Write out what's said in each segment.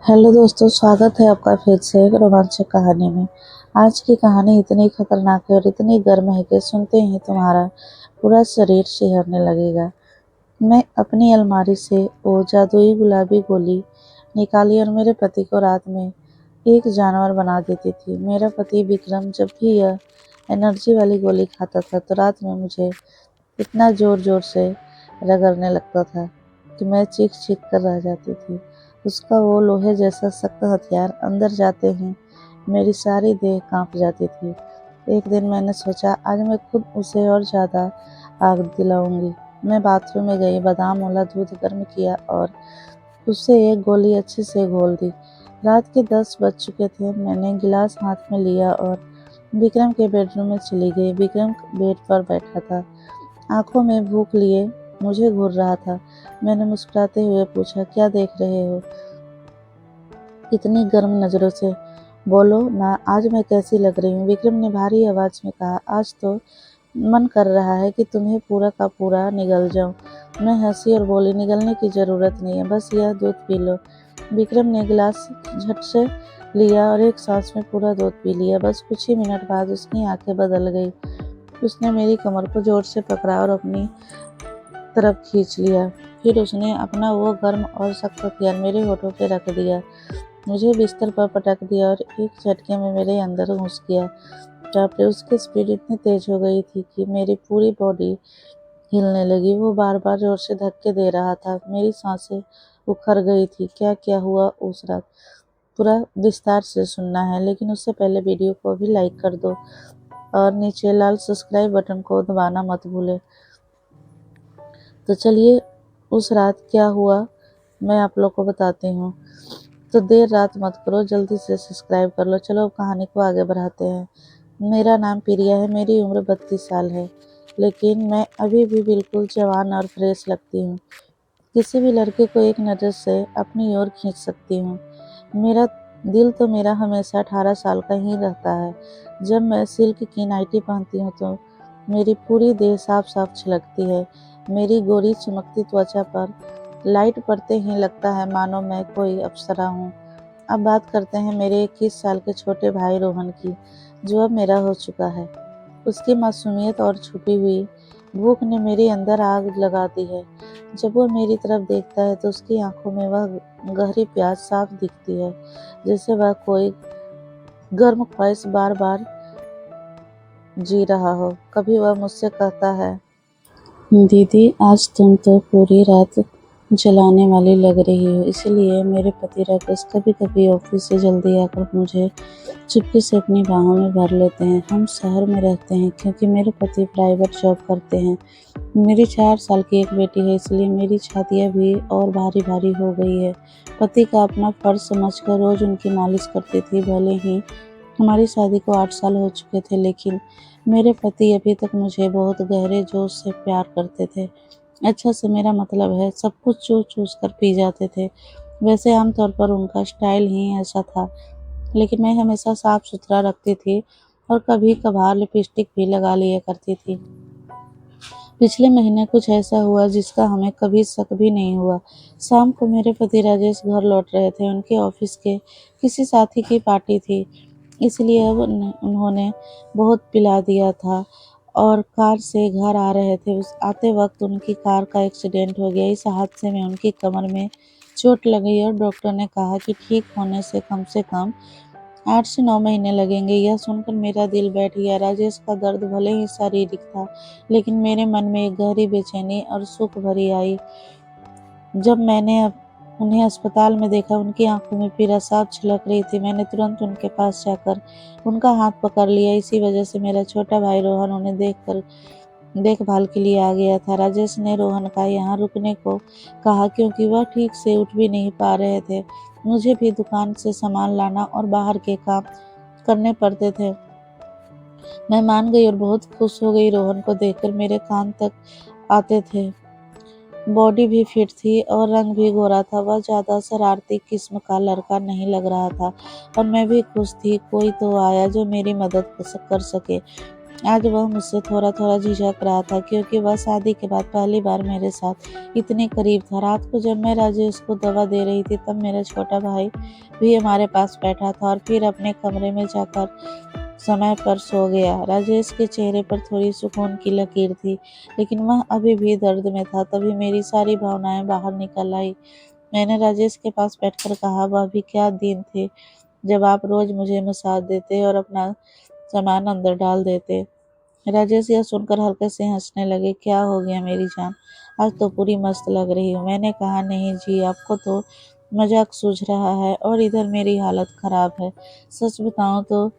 Hello दोस्तों, स्वागत है आपका फिर से एक रोमांचक कहानी में। आज की कहानी इतनी खतरनाक है और इतनी गर्म है कि सुनते ही तुम्हारा पूरा शरीर सिहरने लगेगा। मैं अपनी अलमारी से वो जादुई गुलाबी गोली निकाली और मेरे पति को रात में एक जानवर बना देती थी। मेरा पति विक्रम जब भी यह एनर्जी वाली गोली खाता था तो रात में मुझे इतना जोर जोर से रगड़ने लगता था कि मैं चीख चीख कर रह जाती थी। उसका वो लोहे जैसा सख्त हथियार अंदर जाते ही मेरी सारी देह कांप जाती थी। एक दिन मैंने सोचा आज मैं खुद उसे और ज़्यादा आग दिलाऊंगी। मैं बाथरूम में गई, बादाम वाला दूध गर्म किया और उससे एक गोली अच्छे से घोल दी। रात के 10 बज चुके थे। मैंने गिलास हाथ में लिया और विक्रम के बेडरूम में चली गई। विक्रम बेड पर बैठा था, आंखों में भूख लिए मुझे घूर रहा था। मैंने मुस्कुराते हुए पूछा, क्या देख रहे हो इतनी गर्म नजरों से? बोलो ना, आज मैं कैसी लग रही हूँ? विक्रम ने भारी आवाज में कहा। आज तो मन कर रहा है कि तुम्हें पूरा का पूरा निगल जाऊं। मैं हंसी और बोली, निगलने की जरूरत नहीं है, बस यह दूध पी लो। विक्रम ने गिलास झट से लिया और एक सांस में पूरा दूध पी लिया। बस कुछ ही मिनट बाद उसकी आंखें बदल गई। उसने मेरी कमर को जोर से पकड़ा और अपनी तरफ खींच लिया। फिर उसने अपना वो गर्म और सख्त हथियार मेरे होठों पे रख दिया, मुझे बिस्तर पर पटक दिया और एक झटके में मेरे अंदर घुस गया। बाप रे! उसकी स्पीड इतनी तेज हो गई थी कि मेरी पूरी बॉडी हिलने लगी। वो बार बार जोर से धक्के दे रहा था, मेरी सांसें उखड़ गई थी। क्या क्या हुआ उस रात पूरा विस्तार से सुनना है, लेकिन उससे पहले वीडियो को भी लाइक कर दो और नीचे लाल सब्सक्राइब बटन को दबाना मत भूले। तो चलिए उस रात क्या हुआ मैं आप लोग को बताती हूँ। तो देर रात मत करो, जल्दी से सब्सक्राइब कर लो। चलो अब कहानी को आगे बढ़ाते हैं। मेरा नाम प्रिया है, मेरी उम्र 32 साल है, लेकिन मैं अभी भी बिल्कुल जवान और फ्रेश लगती हूँ। किसी भी लड़के को एक नज़र से अपनी ओर खींच सकती हूँ। मेरा दिल तो मेरा हमेशा 18 साल का ही रहता है। जब मैं सिल्क की नाइटी पहनती हूँ तो मेरी पूरी देह साफ साफ छलकती है। मेरी गोरी चमकती त्वचा पर लाइट पड़ते ही लगता है मानो मैं कोई अप्सरा हूँ। अब बात करते हैं मेरे 21 साल के छोटे भाई रोहन की, जो अब मेरा हो चुका है। उसकी मासूमियत और छुपी हुई भूख ने मेरे अंदर आग लगा दी है। जब वो मेरी तरफ देखता है तो उसकी आंखों में वह गहरी प्यास साफ दिखती है, जैसे वह कोई गर्म ख्वाहिश बार बार जी रहा हो। कभी वह मुझसे कहता है, दीदी आज तुम तो पूरी रात जलाने वाली लग रही हो। इसलिए मेरे पति राकेश कभी कभी ऑफिस से जल्दी आकर मुझे चुपके से अपनी बाहों में भर लेते हैं। हम शहर में रहते हैं क्योंकि मेरे पति प्राइवेट जॉब करते हैं। मेरी 4 साल की एक बेटी है, इसलिए मेरी छातियाँ भी और भारी भारी हो गई है। पति का अपना फर्ज समझकर रोज उनकी मालिश करती थी। भले ही हमारी शादी को 8 साल हो चुके थे, लेकिन मेरे पति अभी तक मुझे बहुत गहरे जोश से प्यार करते थे। अच्छा से मेरा मतलब है, सब कुछ चूस चूस कर पी जाते थे। वैसे आमतौर पर उनका स्टाइल ही ऐसा था, लेकिन मैं हमेशा साफ सुथरा रखती थी और कभी कभार लिपस्टिक भी लगा लिया करती थी। पिछले महीने कुछ ऐसा हुआ जिसका हमें कभी शक भी नहीं हुआ। शाम को मेरे पति राजेश घर लौट रहे थे। उनके ऑफिस के किसी साथी की पार्टी थी, इसलिए अब उन्होंने बहुत पिला दिया था और कार से घर आ रहे थे। उस आते वक्त उनकी कार का एक्सीडेंट हो गया। इस हादसे में उनकी कमर में चोट लगी और डॉक्टर ने कहा कि ठीक होने से कम 8 से 9 महीने लगेंगे। यह सुनकर मेरा दिल बैठ गया। राजेश का दर्द भले ही शारीरिक था, लेकिन मेरे मन में एक गहरी बेचैनी और सुख भरी आई। जब मैंने उन्हें अस्पताल में देखा, उनकी आंखों में पीड़ा साफ झलक रही थी। मैंने तुरंत उनके पास जाकर उनका हाथ पकड़ लिया। इसी वजह से मेरा छोटा भाई रोहन उन्हें देखकर देखभाल के लिए आ गया था। राजेश ने रोहन का यहाँ रुकने को कहा क्योंकि वह ठीक से उठ भी नहीं पा रहे थे। मुझे भी दुकान से सामान लाना और बाहर के काम करने पड़ते थे। मैं मान गई और बहुत खुश हो गई। रोहन को देखकर मेरे कान तक आते थे। बॉडी भी फिट थी और रंग भी गोरा था। वह ज्यादा शरारती किस्म का लड़का नहीं लग रहा था और मैं भी खुश थी। कोई तो आया जो मेरी मदद कर सके। आज वह मुझसे थोड़ा थोड़ा झिझक रहा था, क्योंकि वह शादी के बाद पहली बार मेरे साथ इतने करीब था। रात को जब मैं राजेश को दवा दे रही थी, तब मेरा छोटा भाई भी हमारे पास बैठा था और फिर अपने कमरे में जाकर समय पर सो गया। राजेश के चेहरे पर थोड़ी सुकून की लकीर थी, लेकिन वह अभी भी दर्द में था। तभी मेरी सारी भावनाएं बाहर निकल आई। मैंने राजेश के पास बैठकर कहा, वह भी क्या दिन थे जब आप रोज मुझे मसाज देते और अपना सामान अंदर डाल देते। राजेश यह सुनकर हल्के से हंसने लगे। क्या हो गया मेरी जान, आज तो पूरी मस्त लग रही हो। मैंने कहा, नहीं जी, आपको तो मजाक सूझ रहा है और इधर मेरी हालत खराब है। सच बताऊं तो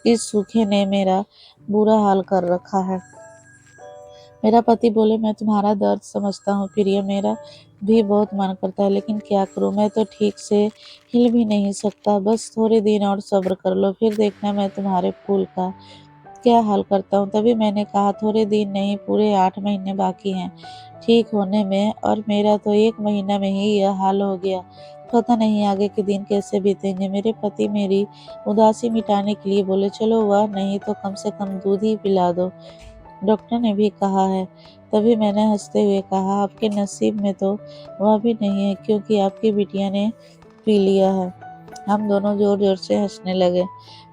इस सूखे ने मेरा बुरा हाल कर रखा है। मेरा पति बोले, मैं तुम्हारा दर्द समझता हूँ प्रिय, मेरा भी बहुत मन करता है, लेकिन क्या करूँ, मैं तो ठीक से हिल भी नहीं सकता। बस थोड़े दिन और सब्र कर लो, फिर देखना मैं तुम्हारे फूल का क्या हाल करता हूँ। तभी मैंने कहा, थोड़े दिन नहीं, पूरे 8 महीने बाकी हैं ठीक होने में, और मेरा तो 1 महीना में ही यह हाल हो गया। पता नहीं आगे के दिन कैसे बीतेंगे। मेरे पति मेरी उदासी मिटाने के लिए बोले, चलो वह नहीं तो कम से कम दूध ही पिला दो, डॉक्टर ने भी कहा है। तभी मैंने हंसते हुए कहा, आपके नसीब में तो वह भी नहीं है, क्योंकि आपकी बिटिया ने पी लिया है। हम दोनों जोर जोर से हंसने लगे।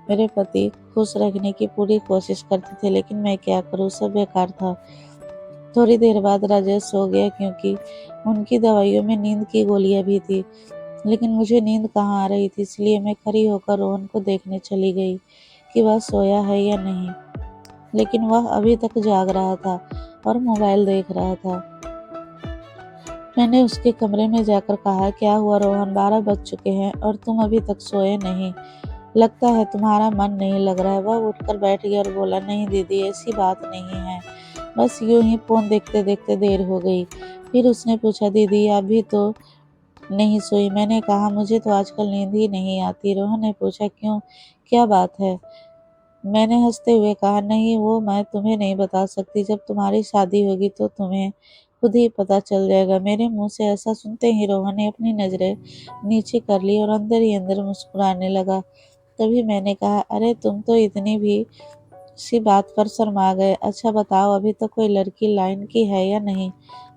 मेरे पति खुश रखने की पूरी कोशिश करते थे, लेकिन मैं क्या करूं, सब बेकार था। थोड़ी देर बाद राजेश सो गया, क्योंकि उनकी दवाइयों में नींद की गोलियां भी थी। लेकिन मुझे नींद कहाँ आ रही थी, इसलिए मैं खड़ी होकर रोहन को देखने चली गई कि वह सोया है या नहीं। लेकिन वह अभी तक जाग रहा था और मोबाइल देख रहा था। मैंने उसके कमरे में जाकर कहा, क्या हुआ रोहन, 12 बज चुके हैं और तुम अभी तक सोए नहीं। लगता है तुम्हारा मन नहीं लग रहा है। वह उठकर बैठ गया और बोला, नहीं दीदी, ऐसी बात नहीं है, बस यूं ही फोन देखते देखते देर हो गई। फिर उसने पूछा, दीदी अभी तो नहीं सोई। मैंने कहा, मुझे तो आजकल नींद ही नहीं आती। रोहन ने पूछा, क्यों, क्या बात है। मैंने हंसते हुए कहा, नहीं वो मैं तुम्हें नहीं बता सकती, जब तुम्हारी शादी होगी तो तुम्हें खुद ही पता चल जाएगा। मेरे मुंह से ऐसा सुनते ही रोहन ने अपनी नजरें नीचे कर ली और अंदर ही अंदर मुस्कुराने लगा। तभी मैंने कहा, अरे तुम तो इतनी भी सी बात पर शर्मा गए। अच्छा बताओ, अभी तक कोई लड़की लाइन की है या नहीं।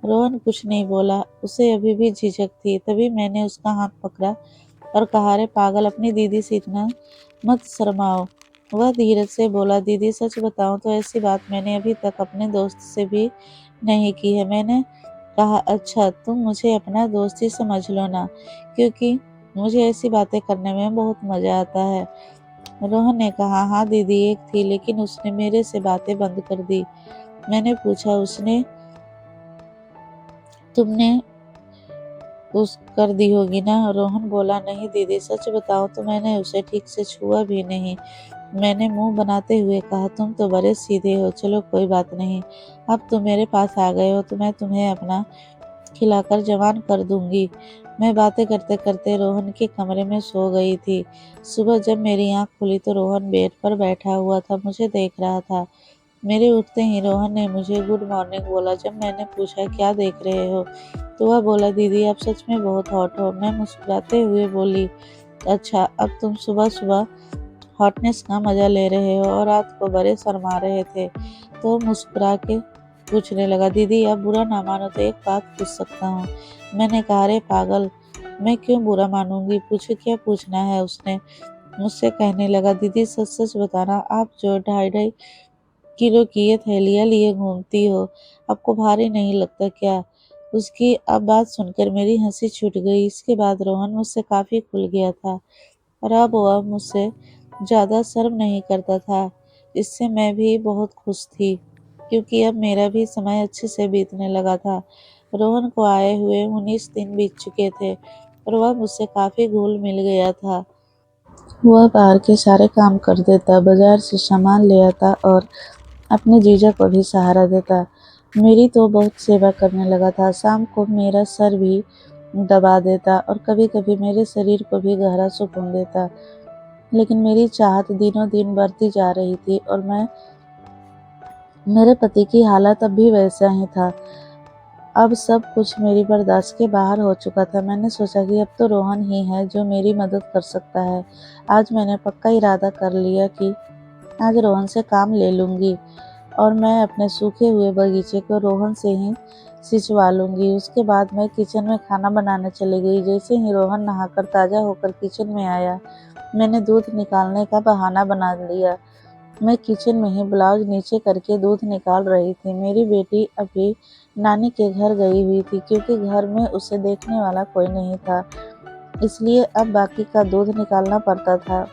रोहन कुछ नहीं बोला, उसे अभी भी झिझक थी। तभी मैंने उसका हाथ पकड़ा और कहा, अरे पागल, अपनी दीदी से इतना मत शर्माओ। वह धीरज से बोला, दीदी सच बताऊं तो ऐसी बात मैंने अभी तक अपने दोस्त से भी नहीं की है। मैंने कहा, अच्छा तुम मुझे अपना दोस्त ही समझ लो ना, क्योंकि मुझे ऐसी बातें करने में बहुत मजा आता है। रोहन ने कहा, हाँ दीदी, एक थी, लेकिन उसने मेरे से बातें बंद कर दी। मैंने पूछा, उसने, तुमने उस कर दी होगी ना। रोहन बोला, नहीं दीदी, सच बताओ तो मैंने उसे ठीक से छुआ भी नहीं। मैंने मुंह बनाते हुए कहा, तुम तो बड़े सीधे हो, चलो कोई बात नहीं, अब तुम मेरे पास आ गए हो तो मैं तुम्हें अपना खिलाकर जवान कर दूंगी। मैं बातें करते करते रोहन के कमरे में सो गई थी। सुबह जब मेरी आंख खुली तो रोहन बेड पर बैठा हुआ था, मुझे देख रहा था। मेरे उठते ही रोहन ने मुझे गुड मॉर्निंग बोला। जब मैंने पूछा, क्या देख रहे हो, तो वह बोला, दीदी आप सच में बहुत हॉट हो। मैं मुस्कुराते हुए बोली, अच्छा अब तुम सुबह सुबह हॉटनेस का मजा ले रहे हो और रात को बड़े शर्मा रहे थे। तो मुस्कुरा के पूछने लगा, दीदी आप बुरा ना मानो तो एक बात पूछ सकता हूँ। मैंने कहा, अरे पागल, मैं क्यों बुरा मानूंगी, पूछो क्या पूछना है। उसने मुझसे कहने लगा, दीदी सच सच बताना, आप जो 2.5 किलो की ये थैलियाँ लिए घूमती हो, आपको भारी नहीं लगता क्या। उसकी अब बात सुनकर मेरी हंसी छूट गई। इसके बाद रोहन मुझसे काफी खुल गया था और अब वह मुझसे ज़्यादा शर्म नहीं करता था। इससे मैं भी बहुत खुश थी, क्योंकि अब मेरा भी समय अच्छे से बीतने लगा था। रोहन को आए हुए 19 दिन बीत चुके थे और वह मुझसे काफ़ी घुल मिल गया था। वह बाहर के सारे काम कर देता, बाजार से सामान ले आता और अपने जीजा को भी सहारा देता। मेरी तो बहुत सेवा करने लगा था। शाम को मेरा सर भी दबा देता और कभी कभी मेरे शरीर को भी गहरा सुकून देता। लेकिन मेरी चाहत दिनों दिन बढ़ती जा रही थी और मेरे पति की हालत अब भी वैसा ही था। अब सब कुछ मेरी बर्दाश्त के बाहर हो चुका था। मैंने सोचा कि अब तो रोहन ही है जो मेरी मदद कर सकता है। आज मैंने पक्का इरादा कर लिया कि आज रोहन से काम ले लूँगी और मैं अपने सूखे हुए बगीचे को रोहन से ही सिंचवा लूँगी। उसके बाद मैं किचन में खाना बनाने चली गई। जैसे ही रोहन नहाकर ताज़ा होकर किचन में आया, मैंने दूध निकालने का बहाना बना लिया। मैं किचन में ही ब्लाउज नीचे करके दूध निकाल रही थी। मेरी बेटी अभी नानी के घर गई हुई थी क्योंकि घर में उसे देखने वाला कोई नहीं था, इसलिए अब बाकी का दूध निकालना पड़ता था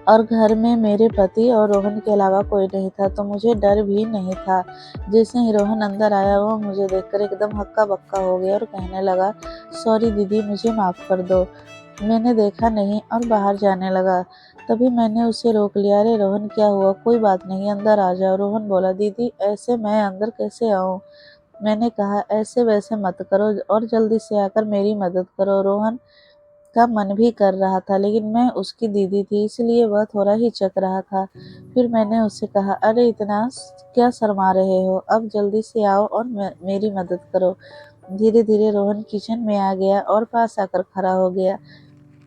और घर में मेरे पति और रोहन के अलावा कोई नहीं था, तो मुझे डर भी नहीं था। जैसे ही रोहन अंदर आया, वो मुझे देखकर एकदम हक्का बक्का हो गया और कहने लगा, सॉरी दीदी, मुझे माफ़ कर दो, मैंने देखा नहीं, और बाहर जाने लगा। तभी मैंने उसे रोक लिया। अरे रोहन, क्या हुआ? कोई बात नहीं, अंदर आ जाओ। रोहन बोला, दीदी ऐसे मैं अंदर कैसे आऊँ? मैंने कहा, ऐसे वैसे मत करो और जल्दी से आकर मेरी मदद करो। रोहन का मन भी कर रहा था, लेकिन मैं उसकी दीदी थी, इसलिए वह थोड़ा हिचक रहा था। फिर मैंने उससे कहा, अरे इतना क्या शर्मा रहे हो? अब जल्दी से आओ और मेरी मदद करो। धीरे धीरे रोहन किचन में आ गया और पास आकर खड़ा हो गया।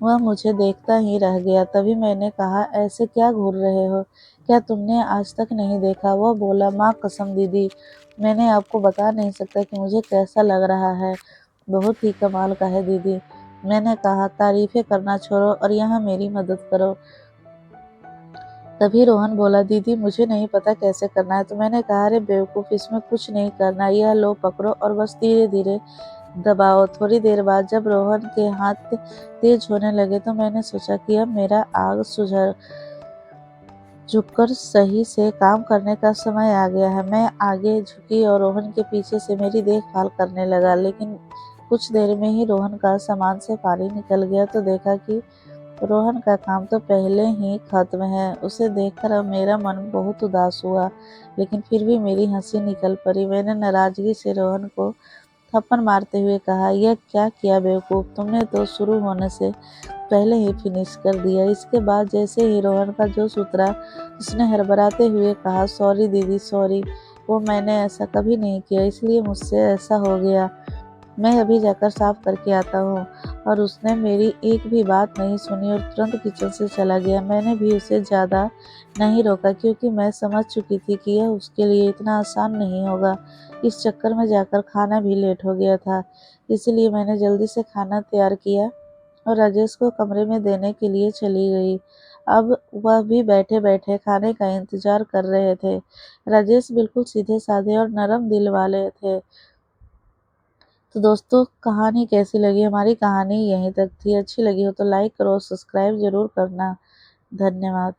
वह मुझे देखता ही रह गया। तभी मैंने कहा, ऐसे क्या घूर रहे हो? क्या तुमने आज तक नहीं देखा? वह बोला, माँ कसम दीदी, मैंने आपको बता नहीं सकता कि मुझे कैसा लग रहा है। बहुत ही कमाल का है दीदी। मैंने कहा, तारीफें करना छोड़ो और यहाँ मेरी मदद करो। तभी रोहन बोला, दीदी मुझे नहीं पता कैसे करना है। तो मैंने कहा, अरे बेवकूफ़, इसमें कुछ नहीं करना, यह लो पकड़ो और बस धीरे धीरे दबाओ। थोड़ी देर बाद जब रोहन के हाथ तेज होने लगे तो मैंने सोचा कि अब मेरा आग सुझर झुककर सही से काम करने का समय आ गया है। मैं आगे झुकी और रोहन के पीछे से मेरी देखभाल करने लगा, लेकिन कुछ देर में ही रोहन का सामान से पानी निकल गया। तो देखा कि रोहन का काम तो पहले ही खत्म है। उसे देखकर अब मेरा मन बहुत उदास हुआ, लेकिन फिर भी मेरी हंसी निकल पड़ी। मैंने नाराजगी से रोहन को थप्पड़ मारते हुए कहा, यह क्या किया बेवकूफ़, तुमने तो शुरू होने से पहले ही फिनिश कर दिया। इसके बाद जैसे ही रोहन का जोश उतरा, उसने हड़बड़ाते हुए कहा, सॉरी दीदी, सॉरी, वो मैंने ऐसा कभी नहीं किया, इसलिए मुझसे ऐसा हो गया। मैं अभी जाकर साफ करके आता हूँ। और उसने मेरी एक भी बात नहीं सुनी और तुरंत किचन से चला गया। मैंने भी उसे ज़्यादा नहीं रोका क्योंकि मैं समझ चुकी थी कि यह उसके लिए इतना आसान नहीं होगा। इस चक्कर में जाकर खाना भी लेट हो गया था, इसलिए मैंने जल्दी से खाना तैयार किया और राजेश को कमरे में देने के लिए चली गई। अब वह भी बैठे बैठे खाने का इंतजार कर रहे थे। राजेश बिल्कुल सीधे साधे और नरम दिल वाले थे। तो दोस्तों, कहानी कैसी लगी? हमारी कहानी यहीं तक थी। अच्छी लगी हो तो लाइक करो, सब्सक्राइब जरूर करना। धन्यवाद।